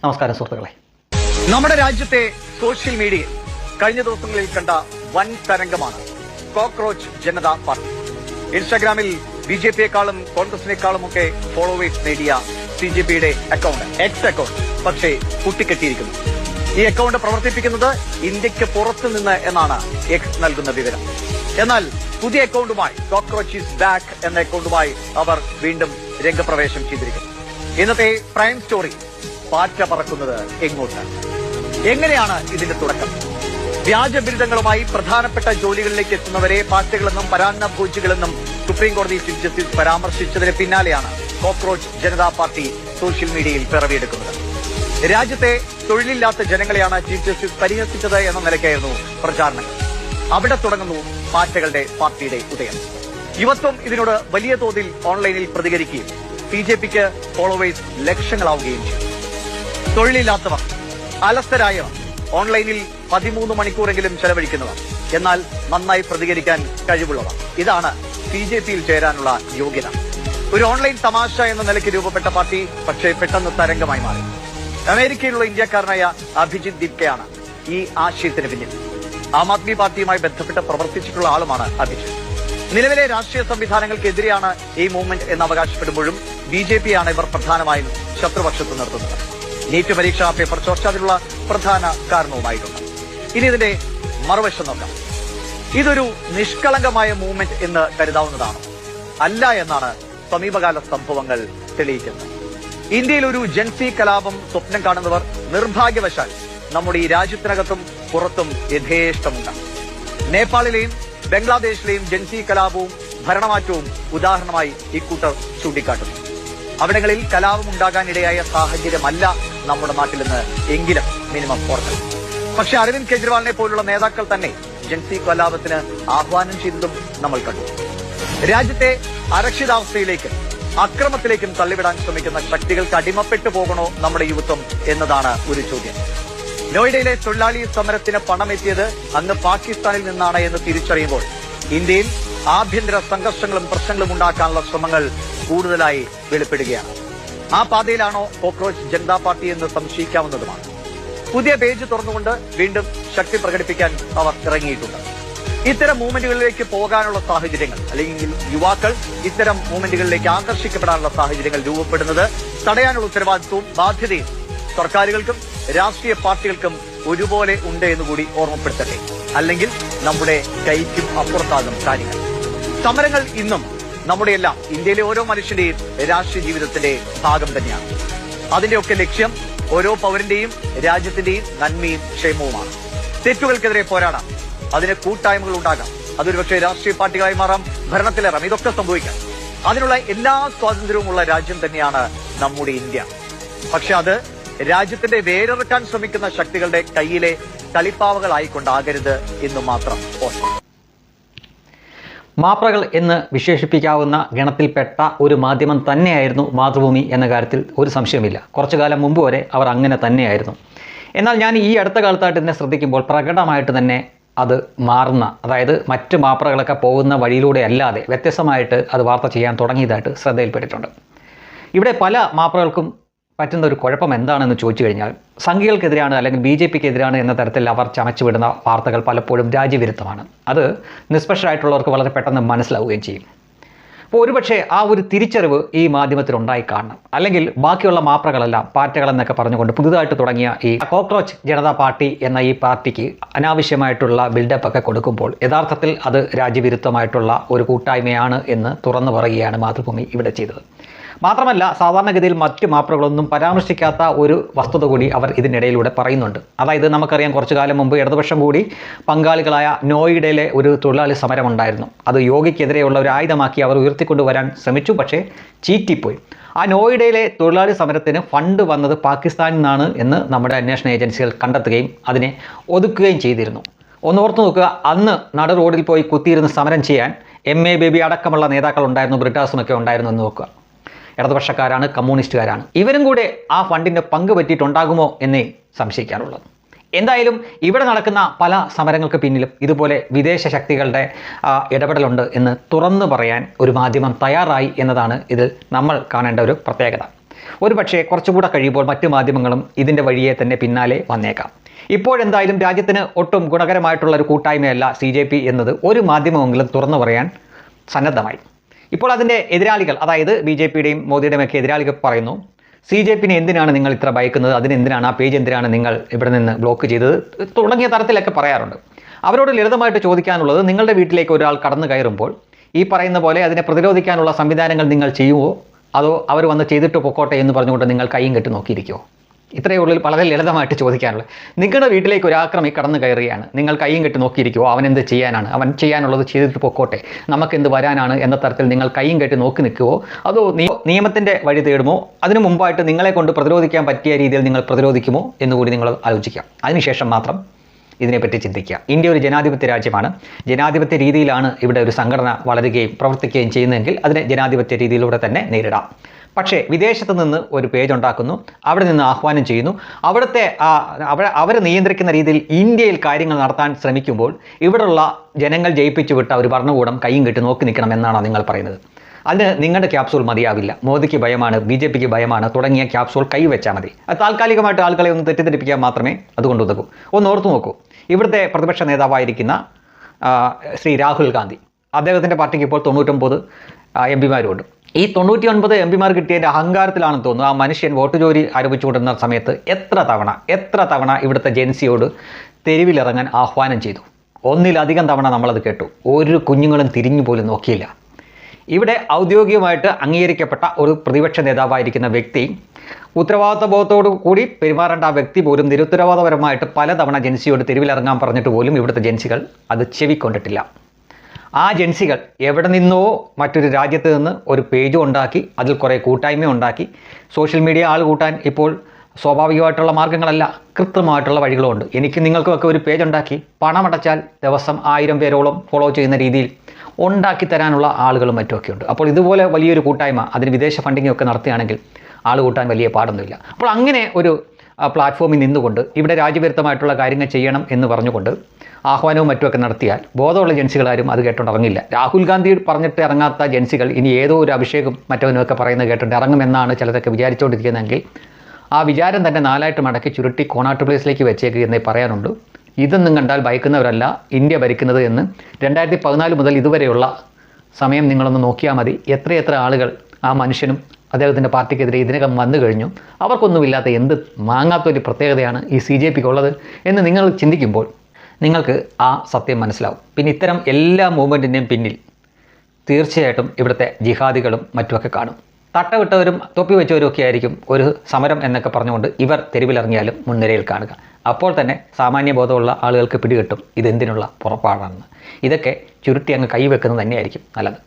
നമസ്കാരം സുഹൃത്തുക്കളെ. നമ്മുടെ രാജ്യത്തെ സോഷ്യൽ മീഡിയയിൽ കഴിഞ്ഞ ദിവസങ്ങളിൽ കണ്ട വൻ തരംഗമാണ് കോക്രോച്ച് ജനതാ പാർട്ടി. ഇൻസ്റ്റാഗ്രാമിൽ ബിജെപിയെക്കാളും കോൺഗ്രസിനേക്കാളും ഒക്കെ ഫോളോവേഴ്സ് നേടിയ സിജെപിയുടെ അക്കൗണ്ട്, എക്സ് അക്കൗണ്ട് പക്ഷേ പൂട്ടിക്കെട്ടിയിരിക്കുന്നു. ഈ അക്കൗണ്ട് പ്രവർത്തിപ്പിക്കുന്നത് ഇന്ത്യക്ക് പുറത്തു നിന്ന് എന്നാണ് എക്സ് നൽകുന്ന വിവരം. എന്നാൽ പുതിയ അക്കൗണ്ടുമായി കോക്രോച്ച് ഈസ് ബാക്ക് എന്ന അക്കൗണ്ടുമായി അവർ വീണ്ടും രംഗപ്രവേശം ചെയ്തിരിക്കുന്നു. ഇന്നത്തെ പ്രൈം സ്റ്റോറി പാറ്റ പറക്കുന്നത് എങ്ങോട്ട്, എങ്ങനെയാണ് ഇതിന്റെ തുടക്കം? വ്യാജ ബിരുദങ്ങളുമായി പ്രധാനപ്പെട്ട ജോലികളിലേക്ക് എത്തുന്നവരെ പാറ്റകളെന്നും പരാന്നഭോജികളെന്നും സുപ്രീംകോടതി ചീഫ് ജസ്റ്റിസ് പരാമർശിച്ചതിന് പിന്നാലെയാണ് കോക്രോച്ച് ജനതാ പാർട്ടി സോഷ്യൽ മീഡിയയിൽ പിറവിയെടുക്കുന്നത്. രാജ്യത്തെ തൊഴിലില്ലാത്ത ജനങ്ങളെയാണ് ചീഫ് ജസ്റ്റിസ് പരിഹസിച്ചത് എന്ന നിലയ്ക്കായിരുന്നു പ്രചാരണങ്ങൾ. അവിടെ തുടങ്ങുന്നു പാറ്റകളുടെ പാർട്ടിയുടെ ഉദയം. യുവത്വം ഇതിനോട് വലിയ തോതിൽ ഓൺലൈനിൽ പ്രതികരിക്കുകയും ബിജെപിക്ക് ഫോളോവേഴ്സ് ലക്ഷങ്ങളാവുകയും ചെയ്തു. തൊഴിലില്ലാത്തവർ, അലസരായവർ, ഓൺലൈനിൽ 13 മണിക്കൂറെങ്കിലും ചെലവഴിക്കുന്നവർ, എന്നാൽ നന്നായി പ്രതികരിക്കാൻ കഴിവുള്ളവർ, ഇതാണ് ബിജെപിയിൽ ചേരാനുള്ള യോഗ്യത. ഒരു ഓൺലൈൻ തമാശ എന്ന നിലയ്ക്ക് രൂപപ്പെട്ട പാർട്ടി പക്ഷേ പെട്ടെന്ന് തരംഗമായി മാറി. അമേരിക്കയിലുള്ള ഇന്ത്യക്കാരനായ അഭിജിത് ദീപ്കയാണ് ഈ ആശയത്തിന് പിന്നിൽ. ആം ആദ്മി പാർട്ടിയുമായി ബന്ധപ്പെട്ട് പ്രവർത്തിച്ചിട്ടുള്ള ആളുമാണ് അഭിജിത്. നിലവിലെ രാഷ്ട്രീയ സംവിധാനങ്ങൾക്കെതിരെയാണ് ഈ മൂവ്മെന്റ് എന്ന് അവകാശപ്പെടുമ്പോഴും ബിജെപിയാണ് ഇവർ പ്രധാനമായും ശത്രുപക്ഷത്ത് നിർത്തുന്നത്. നീറ്റ് പരീക്ഷാ പേപ്പർ ചോർച്ച അതിനുള്ള പ്രധാന കാരണവുമായിട്ടുണ്ട്. ഇനി ഇതിന്റെ മറുവശം നോക്കാം. ഇതൊരു നിഷ്കളങ്കമായ മൂവ്മെന്റ് എന്ന് കരുതാവുന്നതാണ്. അല്ല എന്നാണ് സമീപകാല സംഭവങ്ങൾ തെളിയിക്കുന്നത്. ഇന്ത്യയിൽ ഒരു ജൻസി കലാപം സ്വപ്നം കാണുന്നവർ നിർഭാഗ്യവശാൽ നമ്മുടെ ഈ രാജ്യത്തിനകത്തും പുറത്തും യഥേഷ്ടമുണ്ട്. നേപ്പാളിലെയും ബംഗ്ലാദേശിലെയും ജൻസി കലാപവും ഭരണമാറ്റവും ഉദാഹരണമായി ഇക്കൂട്ടർ ചൂണ്ടിക്കാട്ടുന്നു. അവിടങ്ങളിൽ കലാപം ഉണ്ടാകാനിടയായ സാഹചര്യമല്ല നമ്മുടെ നാട്ടിലെന്ന് എങ്കിലും മിനിമം ഓർക്കണം. പക്ഷെ അരവിന്ദ് കെജ്രിവാളിനെ പോലുള്ള നേതാക്കൾ തന്നെ ജൻസി കലാപത്തിന് ആഹ്വാനം ചെയ്തതും നമ്മൾ കണ്ടു. രാജ്യത്തെ അരക്ഷിതാവസ്ഥയിലേക്കും അക്രമത്തിലേക്കും തള്ളിവിടാൻ ശ്രമിക്കുന്ന ശക്തികൾക്ക് അടിമപ്പെട്ടു പോകണോ നമ്മുടെ യുവത്വം എന്നതാണ് ഒരു ചോദ്യം. നോയിഡയിലെ തൊഴിലാളി സമരത്തിന് പണമെത്തിയത് അങ്ങ് പാകിസ്ഥാനിൽ നിന്നാണ് എന്ന് തിരിച്ചറിയുമ്പോൾ ഇന്ത്യയിൽ ആഭ്യന്തര സംഘർഷങ്ങളും പ്രശ്നങ്ങളും ഉണ്ടാക്കാനുള്ള ശ്രമങ്ങൾ കൂടുതലായി വെളിപ്പെടുകയാണ്. ആ പാതയിലാണോ കോക്രോച്ച് ജനതാ പാർട്ടി എന്ന് സംശയിക്കാവുന്നതുമാണ്. പുതിയ പേജ് തുറന്നുകൊണ്ട് വീണ്ടും ശക്തി പ്രകടിപ്പിക്കാൻ അവർ ഇറങ്ങിയിട്ടുണ്ട്. ഇത്തരം മൂവ്മെന്റുകളിലേക്ക് പോകാനുള്ള സാഹചര്യങ്ങൾ, അല്ലെങ്കിൽ യുവാക്കൾ ഇത്തരം മൂവ്മെന്റുകളിലേക്ക് ആകർഷിക്കപ്പെടാനുള്ള സാഹചര്യങ്ങൾ രൂപപ്പെടുന്നത് തടയാനുള്ള ഉത്തരവാദിത്വവും ബാധ്യതയും സർക്കാരുകൾക്കും രാഷ്ട്രീയ പാർട്ടികൾക്കും ഒരുപോലെ ഉണ്ട് എന്നുകൂടി ഓർമ്മപ്പെടുത്തട്ടെ. അല്ലെങ്കിൽ നമ്മുടെ കൈക്കും അപ്പുറത്താകും കാര്യങ്ങൾ. സമരങ്ങൾ ഇന്നും നമ്മുടെയെല്ലാം ഇന്ത്യയിലെ ഓരോ മനുഷ്യന്റെയും രാഷ്ട്രീയ ജീവിതത്തിന്റെ ഭാഗം തന്നെയാണ്. അതിന്റെയൊക്കെ ലക്ഷ്യം ഓരോ പൗരന്റെയും രാജ്യത്തിന്റെയും നന്മയും ക്ഷേമവുമാണ്. തെറ്റുകൾക്കെതിരെ പോരാടാം, അതിന് കൂട്ടായ്മകൾ ഉണ്ടാകാം, അതൊരു പക്ഷേ രാഷ്ട്രീയ പാർട്ടികളായി മാറാം, ഭരണത്തിലേറാം, ഇതൊക്കെ സംഭവിക്കാം. അതിനുള്ള എല്ലാ സ്വാതന്ത്ര്യവുമുള്ള രാജ്യം തന്നെയാണ് നമ്മുടെ ഇന്ത്യ. പക്ഷെ അത് രാജ്യത്തിന്റെ വേരിറക്കാൻ ശ്രമിക്കുന്ന ശക്തികളുടെ കയ്യിലെ കളിപ്പാവകളായിക്കൊണ്ടാകരുത് എന്ന് മാത്രം ഓർക്കണം. മാപ്രകൾ എന്ന് വിശേഷിപ്പിക്കാവുന്ന ഗണത്തിൽപ്പെട്ട ഒരു മാധ്യമം തന്നെയായിരുന്നു മാതൃഭൂമി എന്ന കാര്യത്തിൽ ഒരു സംശയമില്ല. കുറച്ചു കാലം മുമ്പ് വരെ അവർ അങ്ങനെ തന്നെയായിരുന്നു. എന്നാൽ ഞാൻ ഈ അടുത്ത കാലത്തായിട്ട് ഇതിനെ ശ്രദ്ധിക്കുമ്പോൾ പ്രകടമായിട്ട് തന്നെ അത് മാറുന്ന, അതായത് മറ്റ് മാപ്രകളൊക്കെ പോകുന്ന വഴിയിലൂടെ അല്ലാതെ വ്യത്യസ്തമായിട്ട് അത് വാർത്ത ചെയ്യാൻ തുടങ്ങിയതായിട്ട് ശ്രദ്ധയിൽപ്പെട്ടിട്ടുണ്ട്. ഇവിടെ പല മാപ്രകൾക്കും പറ്റുന്ന ഒരു കുഴപ്പം എന്താണെന്ന് ചോദിച്ചു കഴിഞ്ഞാൽ, സംഘികൾക്കെതിരാണ് അല്ലെങ്കിൽ BJPക്കെതിരാണ് എന്ന തരത്തിൽ അവർ ചമച്ചുവിടുന്ന വാർത്തകൾ പലപ്പോഴും രാജ്യവിരുദ്ധമാണ്. അത് നിഷ്പക്ഷരായിട്ടുള്ളവർക്ക് വളരെ പെട്ടെന്ന് മനസ്സിലാവുകയും ചെയ്യും. അപ്പോൾ ഒരുപക്ഷെ ആ ഒരു തിരിച്ചറിവ് ഈ മാധ്യമത്തിലുണ്ടായി കാണണം. അല്ലെങ്കിൽ ബാക്കിയുള്ള മാപ്രകളെല്ലാം പാറ്റകളെന്നൊക്കെ പറഞ്ഞുകൊണ്ട് പുതുതായിട്ട് തുടങ്ങിയ ഈ കോക്രോച്ച് ജനതാ പാർട്ടി എന്ന ഈ പാർട്ടിക്ക് അനാവശ്യമായിട്ടുള്ള ബിൽഡപ്പ് ഒക്കെ കൊടുക്കുമ്പോൾ യഥാർത്ഥത്തിൽ അത് രാജ്യവിരുദ്ധമായിട്ടുള്ള ഒരു കൂട്ടായ്മയാണ് എന്ന് തുറന്നു പറയുകയാണ് മാതൃഭൂമി ഇവിടെ ചെയ്തത്. മാത്രമല്ല, സാധാരണഗതിയിൽ മറ്റ് മാപ്രകളൊന്നും പരാമർശിക്കാത്ത ഒരു വസ്തുത കൂടി അവർ ഇതിനിടയിലൂടെ പറയുന്നുണ്ട്. അതായത് നമുക്കറിയാം, കുറച്ചു കാലം മുമ്പ് ഇടതുപക്ഷം കൂടി പങ്കാളികളായ നോയിഡയിലെ ഒരു തൊഴിലാളി സമരമുണ്ടായിരുന്നു. അത് യോഗയ്ക്കെതിരെയുള്ള ഒരു ആയുധമാക്കി അവർ ഉയർത്തിക്കൊണ്ടുവരാൻ ശ്രമിച്ചു, പക്ഷേ ചീറ്റിപ്പോയി. ആ നോയിഡയിലെ തൊഴിലാളി സമരത്തിന് ഫണ്ട് വന്നത് പാകിസ്ഥാനിൽ നിന്നാണ് എന്ന് നമ്മുടെ അന്വേഷണ ഏജൻസികൾ കണ്ടെത്തുകയും അതിനെ ഒതുക്കുകയും ചെയ്തിരുന്നു. ഒന്ന് ഓർത്ത് നോക്കുക, അന്ന് നട റോഡിൽ പോയി കുത്തിയിരുന്ന് സമരം ചെയ്യാൻ MA ബേബി അടക്കമുള്ള നേതാക്കൾ ഉണ്ടായിരുന്നു, ബ്രിട്ടാസുമൊക്കെ ഉണ്ടായിരുന്നു എന്ന് നോക്കുക. ഇടതുപക്ഷക്കാരാണ്, കമ്മ്യൂണിസ്റ്റുകാരാണ്. ഇവരും കൂടെ ആ ഫണ്ടിൻ്റെ പങ്ക് പറ്റിയിട്ടുണ്ടാകുമോ എന്നേ സംശയിക്കാറുള്ളത്. എന്തായാലും ഇവിടെ നടക്കുന്ന പല സമരങ്ങൾക്ക് പിന്നിലും ഇതുപോലെ വിദേശ ശക്തികളുടെ ഇടപെടലുണ്ട് എന്ന് തുറന്നു പറയാൻ ഒരു മാധ്യമം തയ്യാറായി എന്നതാണ് ഇതിൽ നമ്മൾ കാണേണ്ട ഒരു പ്രത്യേകത. ഒരുപക്ഷേ കുറച്ചുകൂടെ കഴിയുമ്പോൾ മറ്റു മാധ്യമങ്ങളും ഇതിൻ്റെ വഴിയെ തന്നെ പിന്നാലെ വന്നേക്കാം. ഇപ്പോഴെന്തായാലും രാജ്യത്തിന് ഒട്ടും ഗുണകരമായിട്ടുള്ള ഒരു കൂട്ടായ്മയല്ല CJP എന്നത് ഒരു മാധ്യമമെങ്കിലും തുറന്നു പറയാൻ സന്നദ്ധമായി. ഇപ്പോൾ അതിൻ്റെ എതിരാളികൾ, അതായത് BJPയുടെയും മോദിയുടെയും ഒക്കെ എതിരാളികൾ പറയുന്നു, CJPനെ എന്തിനാണ് നിങ്ങൾ ഇത്ര ഭയക്കുന്നത്, അതിനെന്തിനാണ്, ആ പേജ് എന്തിനാണ് നിങ്ങൾ ഇവിടെ നിന്ന് ബ്ലോക്ക് ചെയ്തത് തുടങ്ങിയ തരത്തിലൊക്കെ പറയാറുണ്ട്. അവരോട് ലളിതമായിട്ട് ചോദിക്കാനുള്ളത്, നിങ്ങളുടെ വീട്ടിലേക്ക് ഒരാൾ കടന്നു കയറുമ്പോൾ ഈ പറയുന്ന പോലെ അതിനെ പ്രതിരോധിക്കാനുള്ള സംവിധാനങ്ങൾ നിങ്ങൾ ചെയ്യുമോ, അതോ അവർ വന്ന് ചെയ്തിട്ട് പൊക്കോട്ടെ എന്ന് പറഞ്ഞുകൊണ്ട് നിങ്ങൾ കൈയും കെട്ടി നോക്കിയിരിക്കുമോ? ഇത്രയേ ഉള്ളിൽ വളരെ ലളിതമായിട്ട് ചോദിക്കാനുള്ളത്. നിങ്ങളുടെ വീട്ടിലേക്ക് ഒരു ആക്രമി കടന്നു കയറുകയാണ്, നിങ്ങൾ കൈയും കെട്ടി നോക്കിയിരിക്കുമോ? അവൻ എന്ത് ചെയ്യാനാണ്, അവൻ ചെയ്യാനുള്ളത് ചെയ്തിട്ട് പൊക്കോട്ടെ, നമുക്കെന്ത് വരാനാണ് എന്ന തരത്തിൽ നിങ്ങൾ കൈയും കെട്ടി നോക്കി നിൽക്കുമോ, അതോ നിയമത്തിൻ്റെ വഴി തേടുമോ? അതിനു മുമ്പായിട്ട് നിങ്ങളെ കൊണ്ട് പ്രതിരോധിക്കാൻ പറ്റിയ രീതിയിൽ നിങ്ങൾ പ്രതിരോധിക്കുമോ എന്നുകൂടി നിങ്ങൾ ആലോചിക്കാം. അതിനുശേഷം മാത്രം ഇതിനെപ്പറ്റി ചിന്തിക്കുക. ഇന്ത്യ ഒരു ജനാധിപത്യ രാജ്യമാണ്. ജനാധിപത്യ രീതിയിലാണ് ഇവിടെ ഒരു സംഘടന വളരുകയും പ്രവർത്തിക്കുകയും ചെയ്യുന്നതെങ്കിൽ അതിനെ ജനാധിപത്യ രീതിയിലൂടെ തന്നെ നേരിടാം. പക്ഷേ വിദേശത്ത് നിന്ന് ഒരു പേജ് ഉണ്ടാക്കുന്നു, അവിടെ നിന്ന് ആഹ്വാനം ചെയ്യുന്നു, അവിടുത്തെ അവർ നിയന്ത്രിക്കുന്ന രീതിയിൽ ഇന്ത്യയിൽ കാര്യങ്ങൾ നടത്താൻ ശ്രമിക്കുമ്പോൾ ഇവിടെയുള്ള ജനങ്ങൾ ജയിപ്പിച്ചു വിട്ട ഒരു ഭരണകൂടം കൈയും കെട്ടി നോക്കി നിൽക്കണം എന്നാണോ നിങ്ങൾ പറയുന്നത്? അതിന് നിങ്ങളുടെ ക്യാപ്സൂൾ മതിയാവില്ല. മോദിക്ക് ഭയമാണ്, BJPക്ക് ഭയമാണ് തുടങ്ങിയ ക്യാപ്സൂൾ കൈവച്ചാൽ മതി. അത് താൽക്കാലികമായിട്ട് ആളുകളെ ഒന്ന് തെറ്റിദ്ധരിപ്പിക്കാൻ മാത്രമേ അതുകൊണ്ട് ഉതകൂ. ഒന്ന് ഓർത്തു നോക്കൂ, ഇവിടുത്തെ പ്രതിപക്ഷ നേതാവായിരിക്കുന്ന ശ്രീ രാഹുൽ ഗാന്ധി, അദ്ദേഹത്തിൻ്റെ പാർട്ടിക്ക് ഇപ്പോൾ 99 MP-മാരുണ്ട്. ഈ 99 MP-മാർ കിട്ടിയതിൻ്റെ അഹങ്കാരത്തിലാണെന്ന് തോന്നുന്നു ആ മനുഷ്യൻ വോട്ട് ചോരി ആരോപിച്ചുകൊണ്ടിരുന്ന സമയത്ത് എത്ര തവണ ഇവിടുത്തെ ജൻസിയോട് തെരുവിലിറങ്ങാൻ ആഹ്വാനം ചെയ്തു. ഒന്നിലധികം തവണ നമ്മളത് കേട്ടു. ഒരു കുഞ്ഞുങ്ങളും തിരിഞ്ഞു പോലും നോക്കിയില്ല. ഇവിടെ ഔദ്യോഗികമായിട്ട് അംഗീകരിക്കപ്പെട്ട ഒരു പ്രതിപക്ഷ നേതാവായിരിക്കുന്ന വ്യക്തി, ഉത്തരവാദിത്വ ബോധത്തോടു കൂടി പെരുമാറേണ്ട ആ വ്യക്തി പോലും നിരുത്തരവാദപരമായിട്ട് പലതവണ ജൻസിയോട് തെരുവിലിറങ്ങാൻ പറഞ്ഞിട്ട് പോലും ഇവിടുത്തെ ജൻസികൾ അത് ചെവിക്കൊണ്ടിട്ടില്ല. ആ ജൻസികൾ എവിടെ നിന്നോ മറ്റൊരു രാജ്യത്ത് നിന്ന് ഒരു പേജ് ഉണ്ടാക്കി, അതിൽ കുറേ കൂട്ടായ്മ ഉണ്ടാക്കി, സോഷ്യൽ മീഡിയ ആൾ കൂട്ടാൻ ഇപ്പോൾ സ്വാഭാവികമായിട്ടുള്ള മാർഗ്ഗങ്ങളല്ല, കൃത്യമായിട്ടുള്ള വഴികളുമുണ്ട്. എനിക്ക് നിങ്ങൾക്കൊക്കെ ഒരു പേജ് ഉണ്ടാക്കി പണമടച്ചാൽ ദിവസം 1000 പേരോളം ഫോളോ ചെയ്യുന്ന രീതിയിൽ ഉണ്ടാക്കി തരാനുള്ള ആളുകളും മറ്റുമൊക്കെ ഉണ്ട്. അപ്പോൾ ഇതുപോലെ വലിയൊരു കൂട്ടായ്മ, അതിന് വിദേശ ഫണ്ടിങ് ഒക്കെ നടത്തുകയാണെങ്കിൽ ആൾ കൂട്ടാൻ വലിയ പാടൊന്നുമില്ല. അപ്പോൾ അങ്ങനെ ഒരു പ്ലാറ്റ്ഫോമിൽ നിന്നുകൊണ്ട് ഇവിടെ രാജ്യവിരുദ്ധമായിട്ടുള്ള കാര്യങ്ങൾ ചെയ്യണം എന്ന് പറഞ്ഞുകൊണ്ട് ആഹ്വാനവും മറ്റുമൊക്കെ നടത്തിയാൽ ബോധമുള്ള ജൻസികളാരും അത് കേട്ടുകൊണ്ട് ഇറങ്ങില്ല. രാഹുൽ ഗാന്ധി പറഞ്ഞിട്ട് ഇറങ്ങാത്ത ജൻസികൾ ഇനി ഏതോ ഒരു അഭിഷേകം മറ്റവനുമൊക്കെ പറയുന്നത് കേട്ടിട്ട് ഇറങ്ങുമെന്നാണ് ചിലതൊക്കെ വിചാരിച്ചുകൊണ്ടിരിക്കുന്നതെങ്കിൽ ആ വിചാരം തന്നെ 4ആയിട്ട് മടക്കി ചുരുട്ടി കോണാട്ട് പ്ലേസിലേക്ക് വെച്ചേക്ക് എന്നേ പറയാനുണ്ട്. ഇതൊന്നും കണ്ടാൽ ഭയക്കുന്നവരല്ല ഇന്ത്യ ഭരിക്കുന്നത് എന്ന് 2014 മുതൽ ഇതുവരെയുള്ള സമയം നിങ്ങളൊന്ന് നോക്കിയാൽ മതി. എത്രയെത്ര ആളുകൾ ആ മനുഷ്യനും അദ്ദേഹത്തിൻ്റെ പാർട്ടിക്കെതിരെ ഇതിനകം വന്നു കഴിഞ്ഞു. അവർക്കൊന്നുമില്ലാത്ത എന്ത് മാങ്ങാത്തൊരു പ്രത്യേകതയാണ് ഈ CJPക്കുള്ളത് എന്ന് നിങ്ങൾ ചിന്തിക്കുമ്പോൾ നിങ്ങൾക്ക് ആ സത്യം മനസ്സിലാവും. പിന്നെ ഇത്തരം എല്ലാ മൂവ്മെൻറ്റിൻ്റെയും പിന്നിൽ തീർച്ചയായിട്ടും ഇവിടുത്തെ ജിഹാദികളും മറ്റുമൊക്കെ കാണും. തട്ടവിട്ടവരും തൊപ്പി വെച്ചവരും ഒക്കെ ആയിരിക്കും ഒരു സമരം എന്നൊക്കെ പറഞ്ഞുകൊണ്ട് ഇവർ തെരുവിലിറങ്ങിയാലും മുൻനിരയിൽ കാണുക. അപ്പോൾ തന്നെ സാമാന്യ ബോധമുള്ള ആളുകൾക്ക് പിടികിട്ടും ഇതെന്തിനുള്ള പുറപ്പാടാണെന്ന്. ഇതൊക്കെ ചുരുട്ടി അങ്ങ് കൈവെക്കുന്നത് തന്നെയായിരിക്കും നല്ലത്.